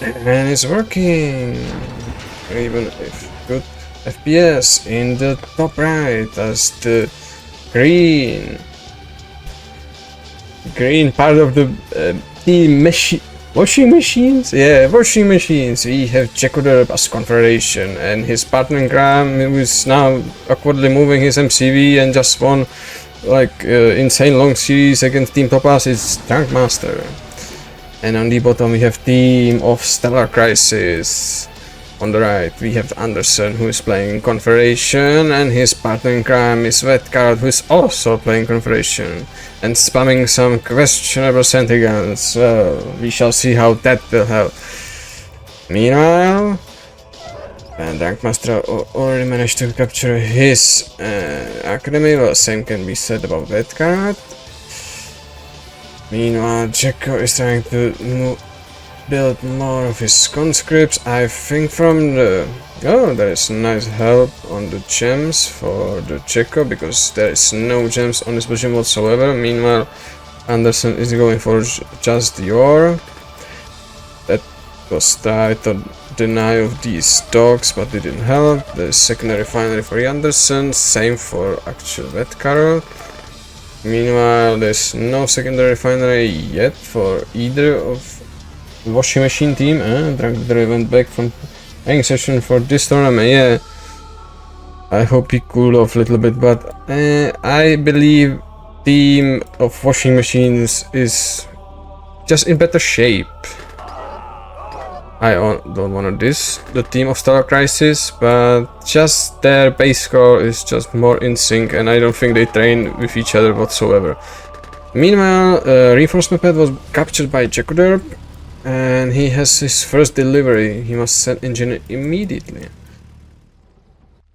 And it's working! Even if good FPS in the top right as the green part of the team washing machines? Yeah, washing machines. We have Chekoder as Confederation and his partner in crime, who is now awkwardly moving his MCV and just won like insane long series against Team Topaz is Drunk Master. And on the bottom we have Team of Stellar Crisis. On the right we have Anderson, who is playing Confederation, and his partner in crime is Wetcard, who is also playing Confederation and spamming some questionable sentigans. We shall see how that will help. Meanwhile, and Dankmaster already managed to capture his academy. Well, same can be said about Wetcard. Meanwhile, Jekko is trying to build more of his conscripts, I think, from the... Oh, there is nice help on the gems for the Jekko, because there is no gems on this position whatsoever. Meanwhile, Anderson is going for just the ore. That was tried to deny of these dogs, but it didn't help. The secondary refinery for Anderson, same for actual Wetcard. Meanwhile, there's no secondary refinery yet for either of the washing machine team. Dragdre went back from playing session for this tournament. Yeah, I hope he cooled off a little bit, but I believe team of washing machines is just in better shape. I don't want to diss the team of Stellar Crisis, but just their base score is just more in sync, and I don't think they train with each other whatsoever. Meanwhile, reinforcement pad was captured by Jekoderp, and he has his first delivery. He must send engineer immediately.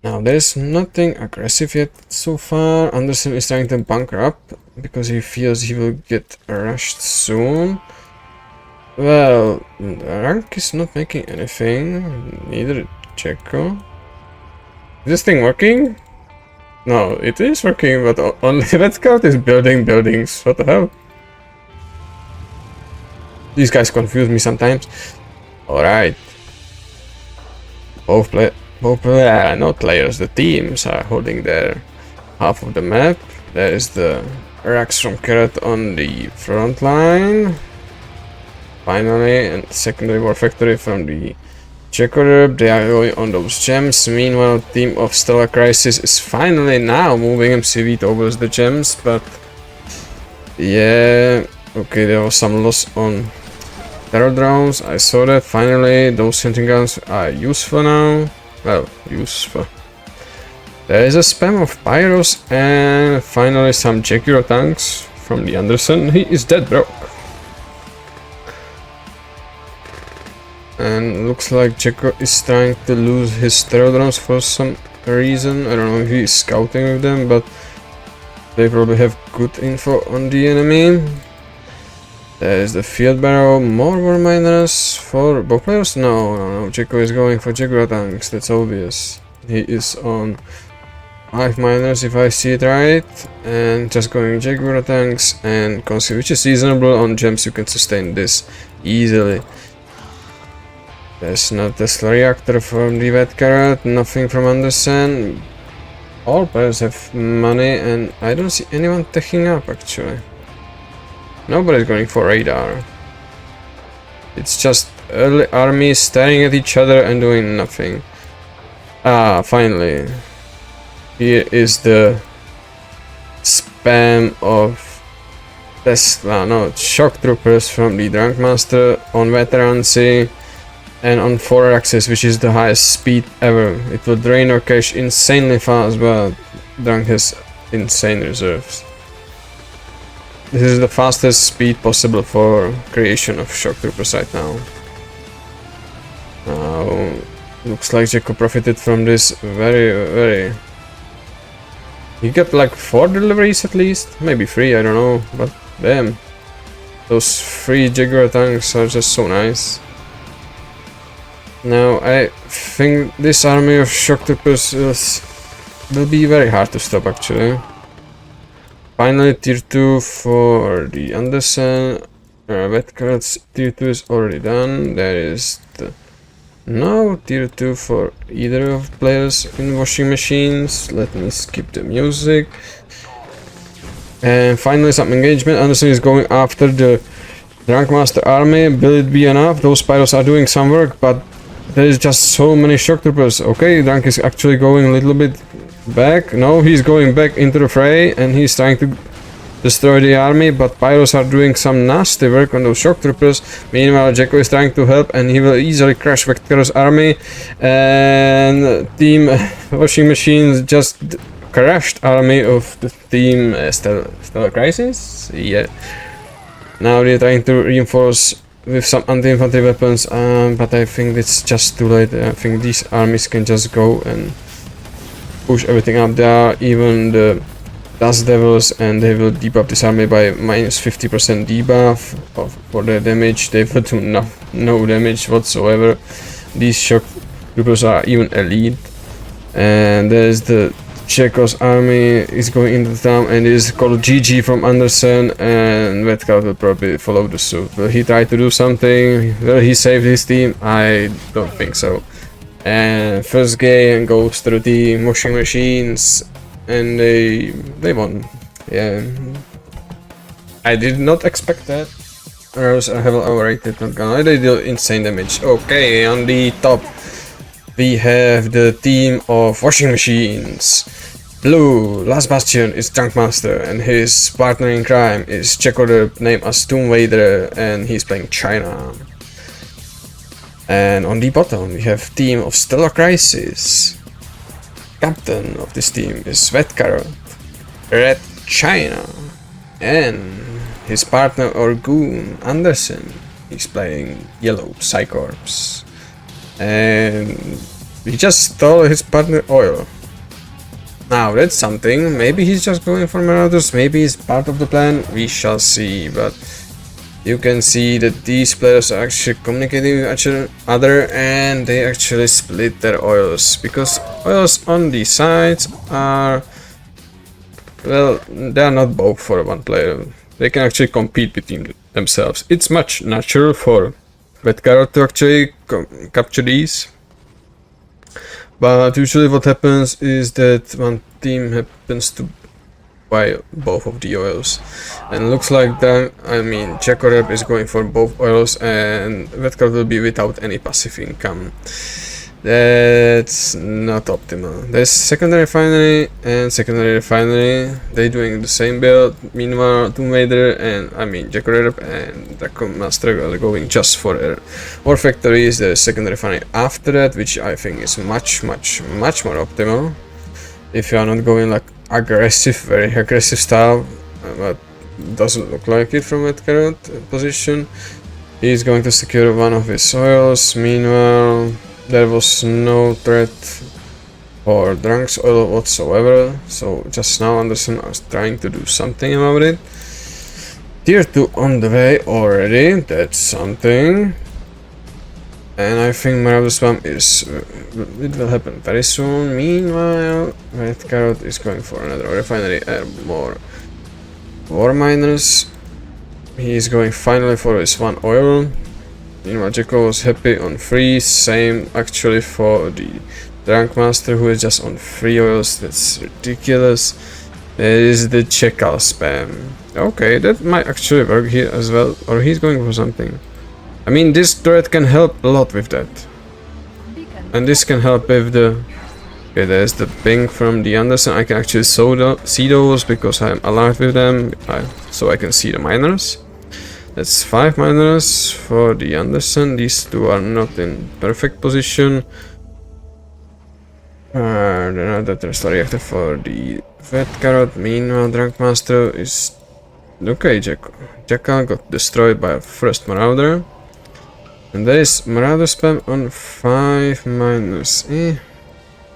Now, there's nothing aggressive yet so far. Anderson is trying to bunker up because he feels he will get rushed soon. Well, Rank is not making anything, neither Jekko. Is this thing working? No, it is working, but only Red Scout is building buildings. What the hell? These guys confuse me sometimes. Alright. Not players, the teams are holding their half of the map. There is the racks from Carrot on the front line. Finally, and secondary war factory from the Checker. They are going on those gems. Meanwhile, team of Stellar Crisis is finally now moving MCV towards the gems, but yeah, okay, there was some loss on terror drones. I saw that. Finally, those hunting guns are useful now. Well, useful. There is a spam of pyros, and finally some Jekiro tanks from the Anderson. He is dead broke. And looks like Jekko is trying to lose his terror drones for some reason. I don't know if he's scouting with them, but they probably have good info on the enemy. There is the field barrow, more war miners for both players? No, Jekko is going for Jaguar tanks, that's obvious. He is on 5 miners if I see it right, and just going Jaguar tanks and console, which is reasonable. On gems you can sustain this easily. There's no Tesla reactor from the Red Carrot, nothing from Anderson. All players have money, and I don't see anyone taking up actually. Nobody's going for radar. It's just early armies staring at each other and doing nothing. Ah, finally. Here is the spam of Tesla, no, shock troopers from the Drunk Master on veterancy. And on 4 axis, which is the highest speed ever. It will drain our cache insanely fast, but Drunk has insane reserves. This is the fastest speed possible for creation of shock troopers right now. Now, looks like Jekko profited from this very... He got like 4 deliveries at least, maybe 3, I don't know, but damn. Those 3 Jaguar tanks are just so nice. Now, I think this army of shock troopers will be very hard to stop actually. Finally, tier 2 for the Anderson. Wet carrots tier 2 is already done. There is the no tier 2 for either of players in washing machines. Let me skip the music. And finally some engagement. Anderson is going after the Drunk Master army. Will it be enough? Those pyros are doing some work, but there is just so many shock troopers. Okay, Drunk is actually going a little bit back. No, he's going back into the fray and he's trying to destroy the army, but pyros are doing some nasty work on those shock troopers. Meanwhile, Jacko is trying to help and he will easily crush Vector's army. And Team Washing Machines just crushed army of the Team Stellar Crisis. Yeah. Now they're trying to reinforce with some anti-infantry weapons, but I think it's just too late. I think these armies can just go and push everything up. There are even the Dust Devils, and they will debuff this army by minus 50% debuff for their damage. They will do no damage whatsoever. These shock troopers are even elite. And there's the Czechos army is going into town and is called GG from Anderson, and Vetkaut will probably follow the suit. Will he try to do something? Will he save his team? I don't think so. And first game goes to the Team Washing Machines, and they won. Yeah, I did not expect that. Or else I have overrated, not gonna lie, they deal insane damage. Okay, on the top we have the team of Washing Machines. Blue, Last Bastion is Drunk Master, and his partner in crime is Checker, named as Tomb Raider, and he's playing China. And on the bottom we have team of Stellar Crisis. Captain of this team is Wet Carrot, Red China, and his partner or goon Anderson. He's playing Yellow Psycorps. And he just stole his partner Oil. Now that's something. Maybe he's just going for Marauders, maybe he's part of the plan, we shall see. But you can see that these players are actually communicating with each other, and they actually split their oils, because oils on the sides are, well, they are not both for one player. They can actually compete between themselves. It's much natural for Wet Carrot to actually capture these. But usually what happens is that one team happens to buy both of the oils. And looks like that, I mean, Checorep is going for both oils, and Wet Carrot will be without any passive income. That's not optimal. There's secondary refinery and secondary refinery. They're doing the same build. Meanwhile, Tomb Raider and Jacorep and Draco Master are going just for ore factories. There's secondary refinery after that, which I think is much more optimal. If you are not going like aggressive, very aggressive style, but doesn't look like it from Wet Carrot position. He's going to secure one of his oils. Meanwhile, there was no threat for Drunk's oil whatsoever, so just now Anderson was trying to do something about it. Tier 2 on the way already, that's something. And I think Marauder Spam is, it will happen very soon. Meanwhile, Red Carrot is going for another refinery and more ore miners. He is going finally for his one oil. Meanwhile, Jacko was happy on 3, same actually for the Drunk Master, who is just on 3 oils. That's ridiculous. There is the Checkal spam. Okay, that might actually work here as well, or he's going for something. I mean, this turret can help a lot with that. And this can help with the... Okay, there's the ping from the Anderson. I can actually see those because I'm aligned with them, so I can see the miners. That's 5 miners for the Anderson. These two are not in perfect position. Another Tesla reactor for the Wet Carrot. Meanwhile, Drunk Master is... Okay, Jackal got destroyed by a first Marauder. And there is Marauder spam on 5 miners.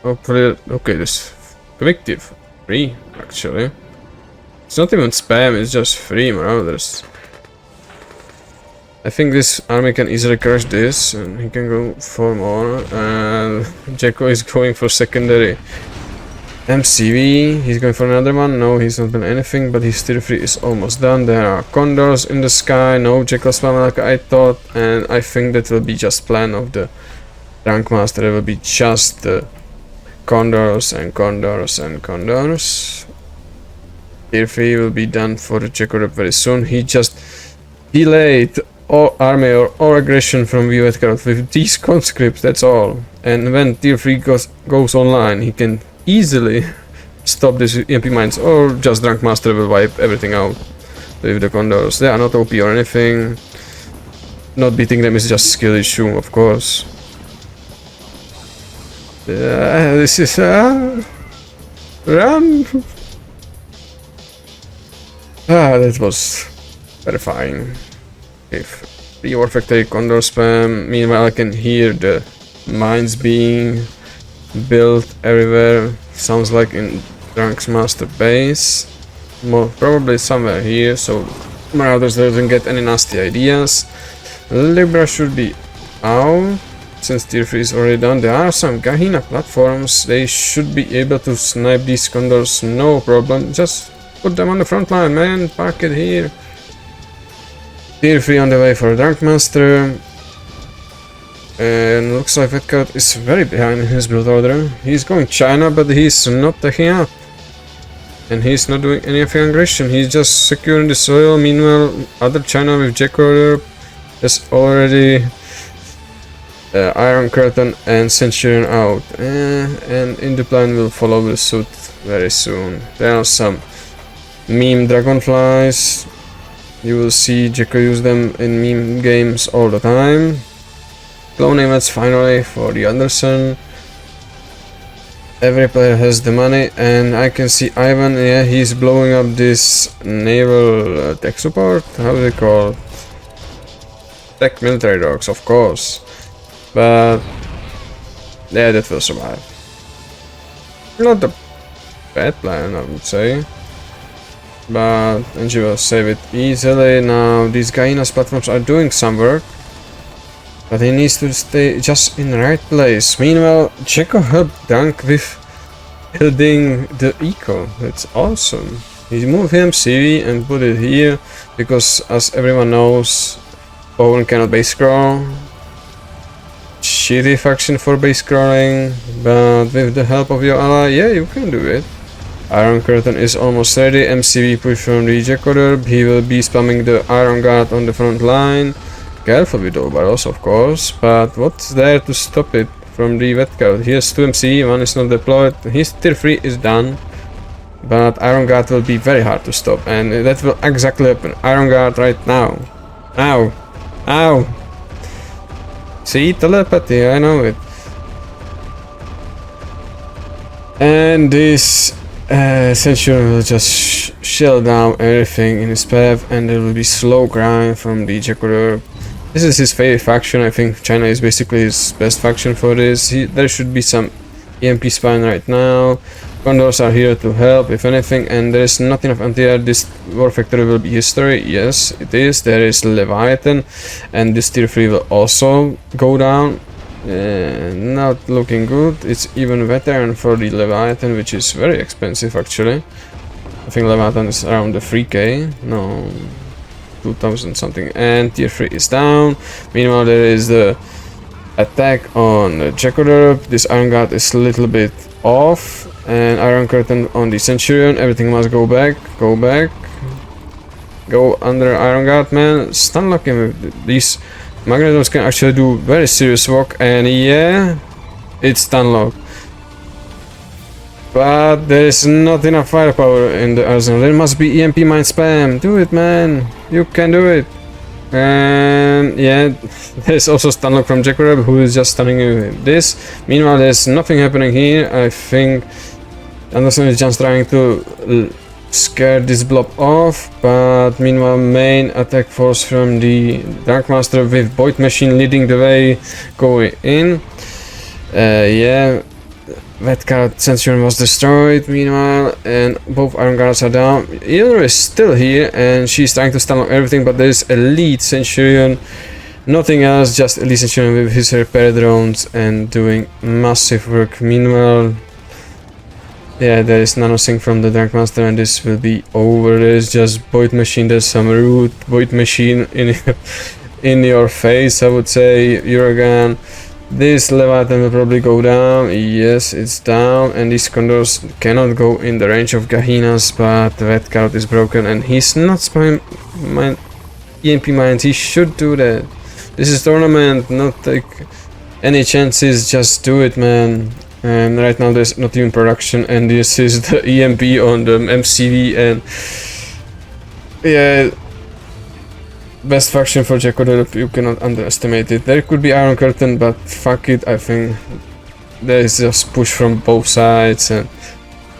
Hopefully... Okay, this collective 3 actually. It's not even spam, it's just 3 Marauders. I think this army can easily crush this, and he can go for more. And Jacko is going for secondary MCV, he's going for another one. No, he's not done anything, but his tier 3 is almost done. There are condors in the sky, no Jekyll spam like I thought, and I think that will be just plan of the Rank Master. It will be just the condors and condors and condors. Tier 3 will be done for the Jekyll very soon. He just delayed all army or aggression from Vietcraft with these conscripts, that's all. And when tier 3 goes online, he can easily stop this EMP mines, or just Drunk Master will wipe everything out with the condors. They are not OP or anything. Not beating them is just skill issue, of course. This is run. That was terrifying. If the War Factory condor spam, meanwhile I can hear the mines being built everywhere. Sounds like in Drunk's Master base. Probably somewhere here, so Marauders doesn't get any nasty ideas. Libra should be out, since tier 3 is already done. There are some Gahina platforms, they should be able to snipe these condors, no problem. Just put them on the front line, man, park it here. Tier 3 on the way for Drunk Master. And looks like Vetcat is very behind in his build order. He's going China, but he's not taking up. And he's not doing any aggression, he's just securing the soil. Meanwhile, other China with Jack Order is already Iron Curtain and Centurion out. And in the plan will follow the suit very soon. There are some meme dragonflies. You will see Jekko use them in meme games all the time. Clone events finally for the Anderson. Every player has the money, and I can see Ivan, yeah, he's blowing up this naval tech support. How is it called? Tech military dogs, of course. But yeah, that will survive. Not a bad plan, I would say. But Angie will save it easily. Now these Gainas platforms are doing some work, but he needs to stay just in the right place. Meanwhile, Jekko helped Dunk with building the eco. That's awesome. He moved him CV and put it here because, as everyone knows, Owen cannot base scroll. Shitty faction for base scrolling, but with the help of your ally, yeah, you can do it. Iron Curtain is almost ready. MCV push from the Jekko. He will be spamming the Iron Guard on the front line. Careful with all barrels, of course, but what's there to stop it from the Vetcard? Here's 2 MCV, one is not deployed. His tier 3 is done, but Iron Guard will be very hard to stop, and that will exactly happen. Iron Guard right now. Ow! Ow! See, telepathy, I know it. And this Centurion will just shell down everything in his path, and there will be slow grind from the Jekko. This is his favorite faction. I think China is basically his best faction for this. There should be some EMP spine right now. Condors are here to help, if anything, and there is not enough anti-air. This War Factory will be history. Yes, it is. There is Leviathan, and this tier 3 will also go down. Not looking good. It's even veteran for the Leviathan, which is very expensive actually. I think Leviathan is around the 3k. No, 2000 something. And tier 3 is down. Meanwhile, there is the attack on the Jekko. This Iron Guard is a little bit off, and Iron Curtain on the Centurion. Everything must go back. Go back. Go under Iron Guard, man. Stun lock him with these. Magnetoms can actually do very serious work, and yeah, it's stun lock. But there is not enough firepower in the arsenal. There must be EMP mine spam. Do it, man. You can do it. And yeah, there's also stun lock from Jekko, who is just stunning you with this. Meanwhile, there's nothing happening here. I think Anderson is just trying to scare this blob off, but meanwhile main attack force from the Dark Master with Void Machine leading the way going in. Yeah, Vetcard Centurion was destroyed meanwhile, and both Iron Guards are down. Eleanor is still here and she's trying to stun lock everything, but there's Elite Centurion, nothing else, just Elite Centurion with his repair drones and doing massive work. Meanwhile, Yeah, there is nanosync from the Drunk Master and this will be over. There's just Void Machine, there's some root Void Machine in your face, I would say, Uragan. This Leviathan will probably go down. Yes, it's down, and these condors cannot go in the range of Gahinas, but the red card is broken and he's not spying EMP mines. He should do that. This is tournament, not take any chances, just do it, man. And right now there's not even production, and this is the EMP on the MCV, and yeah, best faction for Czech Europe, you cannot underestimate it. There could be Iron Curtain, but fuck it, I think there is just push from both sides, and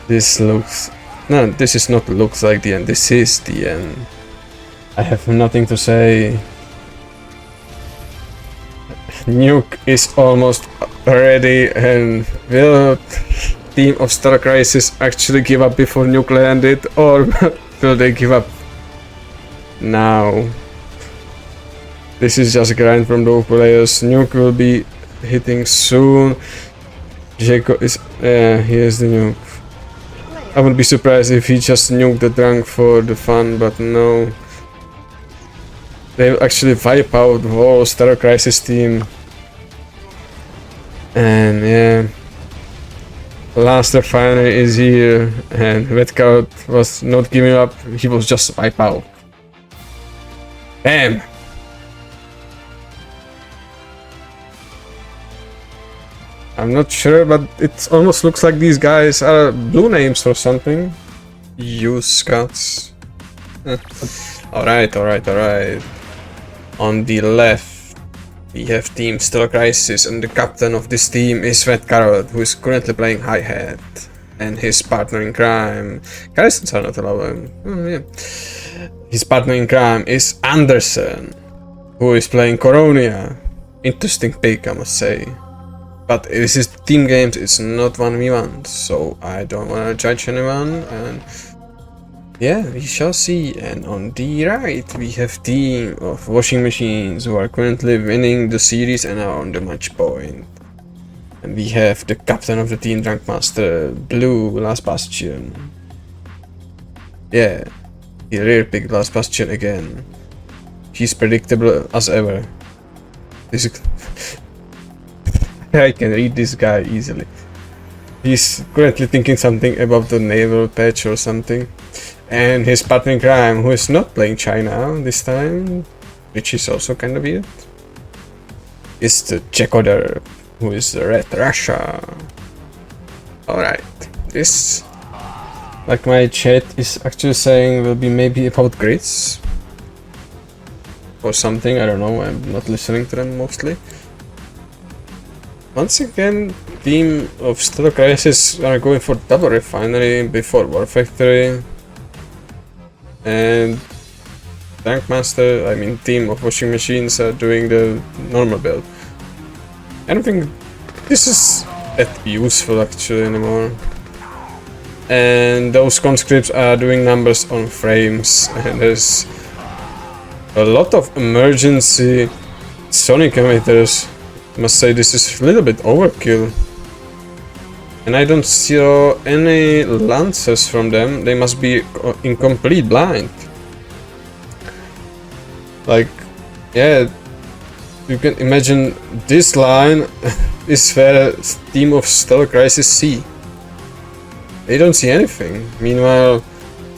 this looks... No, this is not looks like the end, this is the end. I have nothing to say. Nuke is almost ready, and will team of Star Crisis actually give up before Nuke landed, or will they give up now? This is just a grind from those players. Nuke will be hitting soon. Jacob is... here's the nuke. I would be surprised if he just nuked the drunk for the fun, but no. They will actually wipe out the whole Star Crisis team. And yeah, last refinery is here, and Redcard was not giving up, he was just wiped out. Damn! I'm not sure, but it almost looks like these guys are blue names or something. You Scots. Alright. On the left, we have Team Stellar Crisis, and the captain of this team is Red Carrot, who is currently playing Hi-Hat. And his partner in crime... Garrisons are not allowed. Yeah. His partner in crime is Anderson, who is playing Coronia. Interesting pick, I must say. But this is team games, it's not 1v1, so I don't want to judge anyone, and yeah, we shall see. And on the right, we have team of washing machines who are currently winning the series and are on the match point. And we have the captain of the team, Drunk Master, Blue, Last Bastion. Yeah, he rare picked Last Bastion again. He's predictable as ever. This is I can read this guy easily. He's currently thinking something about the naval patch or something. And his partner in crime, who is not playing China this time, which is also kind of weird, is the Chekoder, who is the Red Russia. Alright, this, like my chat is actually saying, will be maybe about grids. Or something, I don't know, I'm not listening to them mostly. Once again, team of Stellar Crisis are going for double refinery before War Factory. And Tank Master, I mean team of washing machines, are doing the normal build. I don't think this is that useful actually anymore. And those conscripts are doing numbers on frames, and there's a lot of emergency sonic emitters. I must say this is a little bit overkill. And I don't see any lancers from them. They must be in complete blind. Like, yeah, you can imagine this line is where team of Stellar Crisis see. They don't see anything. Meanwhile,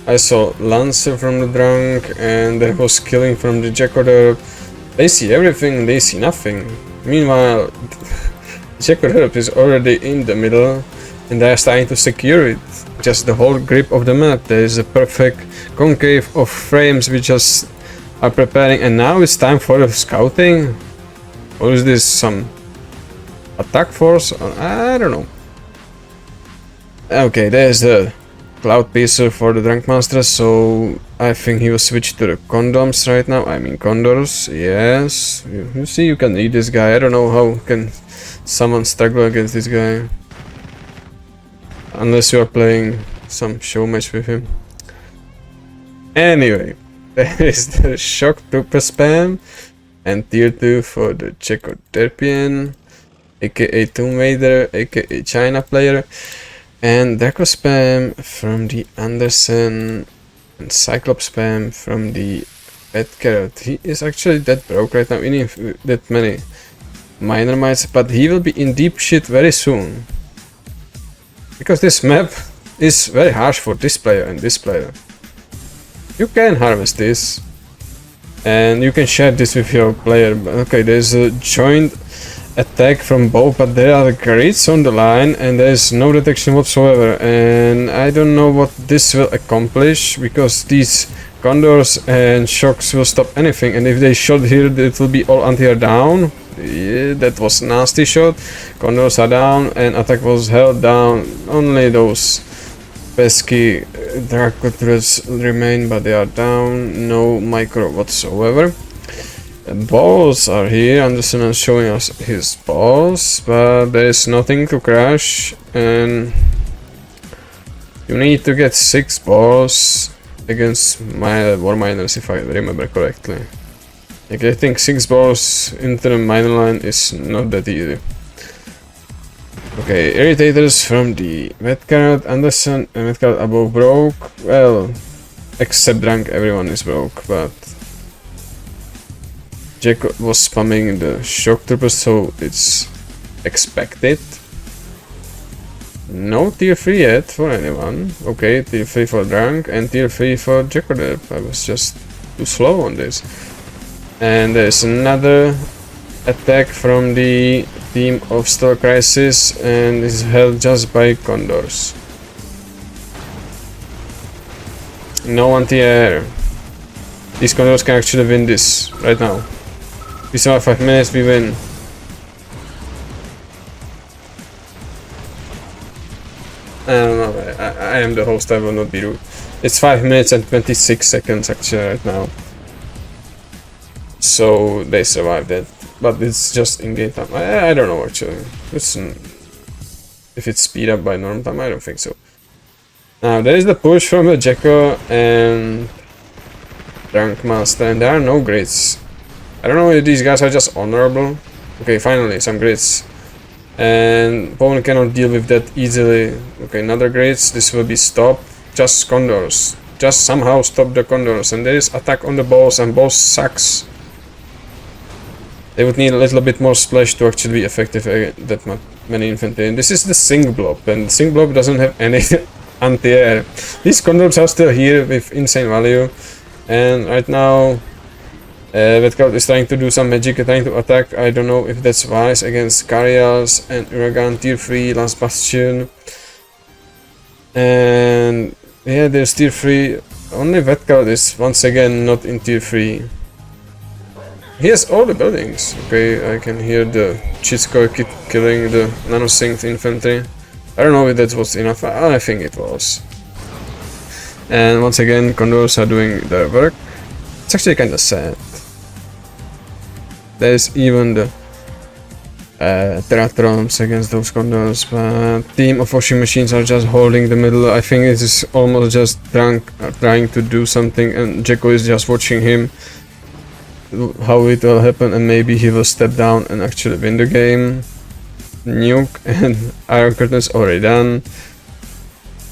I saw Lancer from the Drunk, and there was killing from the Jacoder. They see everything, they see nothing. Meanwhile, Jacoder is already in the middle, and they are starting to secure it. Just the whole grip of the map. There is a perfect concave of frames we just are preparing, and now it's time for the scouting. Or is this some attack force? I don't know. Okay, there's the Cloud Piercer for the Drunk Master, so I think he will switch to the condoms right now. I mean condors, yes. You see, you can read this guy. I don't know how can someone struggle against this guy. Unless you are playing some show match with him. Anyway, there is the Shock Trooper spam and tier 2 for the Czechoterpian, aka Tomb Raider, aka China player. And Draco spam from the Anderson and Cyclops spam from the Red Carrot. He is actually that broke right now. We need that many minor mites, but he will be in deep shit very soon. Because this map is very harsh for this player and this player. You can harvest this. And you can share this with your player. Okay, there's a joint attack from both, but there are grids on the line and there's no detection whatsoever. And I don't know what this will accomplish, because these condors and shocks will stop anything. And if they shot here, it will be all anti-air down. Yeah, that was a nasty shot. Condors are down and attack was held down. Only those pesky Draco turrets remain, but they are down. No micro whatsoever. Balls are here. Anderson is showing us his balls, but there is nothing to crash, and you need to get 6 balls against my war miners, if I remember correctly. Like, I think 6 balls into the miner line is not that easy. Okay, irritators from the Red Carrot, Anderson and Red Carrot are both broke. Well, except Drunk, everyone is broke, but Jacob was spamming the shock troopers, so it's expected. No tier 3 yet for anyone. Okay, tier 3 for Drunk and tier 3 for Jacob. I was just too slow on this. And there's another attack from the team of Stellar Crisis, and is held just by condors. No anti-air. These condors can actually win this right now. We survive 5 minutes, we win. I don't know, I am the host, I will not be rude. It's 5 minutes and 26 seconds actually right now. So they survived it, but it's just in-game time. I don't know actually. If it's speed up by normal time, I don't think so. Now there is the push from the Jekko and Drunk Master, and there are no grids. I don't know if these guys are just honorable. Okay, finally some grids. And opponent cannot deal with that easily. Okay, another grids. This will be stopped. Just condors. Just somehow stop the condors. And there is attack on the balls, and balls sucks. They would need a little bit more splash to actually be effective that many infantry. And this is the Sing Blob, and Sing Blob doesn't have any anti-air. These condors are still here with insane value. And right now, Red Cloud is trying to do some magic, trying to attack. I don't know if that's wise against Carials and Uragan tier 3, Last Bastion. And yeah, there's tier 3. Only Red Cloud is once again not in tier 3. He has all the buildings. Okay, I can hear the Chitsko killing the nano-synced infantry. I don't know if that was enough. I think it was. And once again, condors are doing their work. It's actually kind of sad. There's even the Teratrons against those condors, but team of washing machines are just holding the middle. I think it is almost just Drunk trying to do something, and Jekko is just watching him, how it will happen, and maybe he will step down and actually win the game. Nuke and Iron Curtain is already done.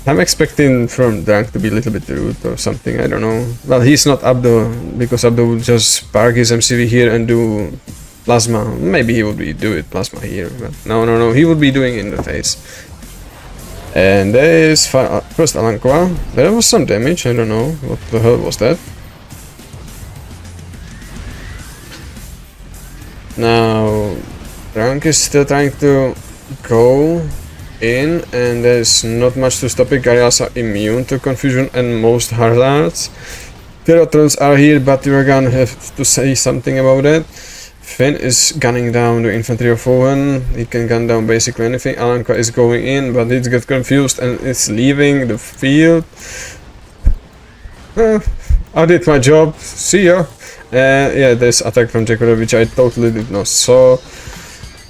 I'm expecting from Drunk to be a little bit rude or something, I don't know. Well, he's not Abdo, because Abdo would just park his MCV here and do Plasma. Maybe he would do it Plasma here, but no, he would be doing in the face. And there is first Alanqua. There was some damage, I don't know, what the hell was that? Now, Drunk is still trying to go in, and there's not much to stop it. Garials are immune to confusion and most hazards. Teratrons are here, but Uragan have to say something about it. Finn is gunning down the infantry of Owen. He can gun down basically anything. Alanka is going in, but it got confused and it's leaving the field. I did my job. See ya. Yeah, there's attack from Jekko, which I totally did not saw.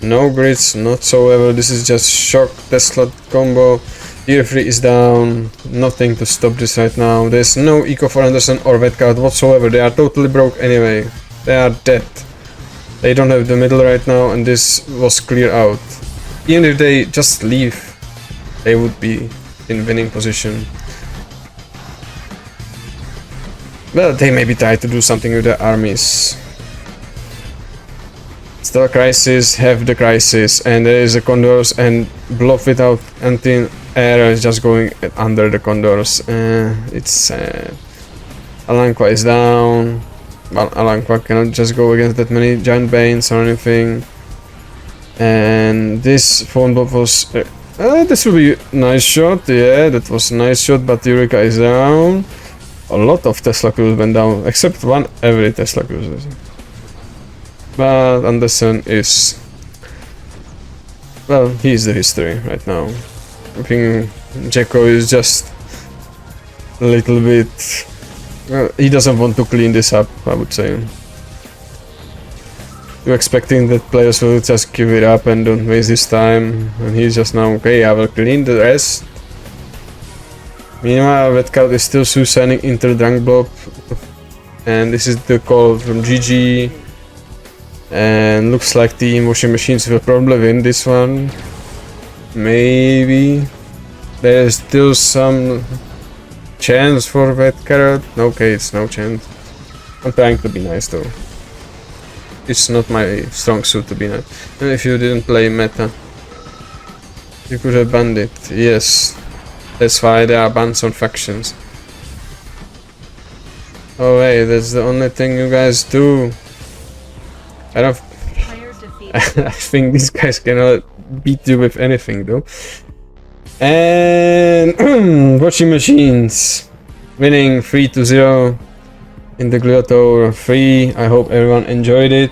No grids whatsoever. This is just shock Tesla combo. Tier 3 is down. Nothing to stop this right now. There's no eco for Anderson or Wetcard whatsoever. They are totally broke anyway. They are dead. They don't have the middle right now, and this was clear out. Even if they just leave they would be in winning position. Well, they maybe try to do something with their armies. Still crisis, have the crisis, and there is a condors and bluff without anti-air is just going under the condors. It's sad. Alanqua is down. Well, Alanqua cannot just go against that many giant banes or anything. And this phone bomb was... this will be a nice shot, yeah, that was a nice shot, but Eureka is down. A lot of Tesla crews went down, except one every Tesla cruiser. But Anderson is... well, he is the history right now. I think Jacko is just a little bit... he doesn't want to clean this up, I would say. You're expecting that players will just give it up and don't waste this time, and he's just now, okay, I will clean the rest. Meanwhile, Wetcard is still suiciding into the drunk blob, and this is the call from GG. And looks like Team Washing Machines will probably win this one. Maybe. There's still some chance for Wetcard. Okay, it's no chance. I'm trying to be nice though. It's not my strong suit to be nice. And if you didn't play meta, you could have banned it. Yes. That's why there are bans on factions. Oh wait, that's the only thing you guys do. I don't... I think these guys cannot beat you with anything though. And... Washing Machines winning 3-0 in the Glio Tower 3. I hope everyone enjoyed it.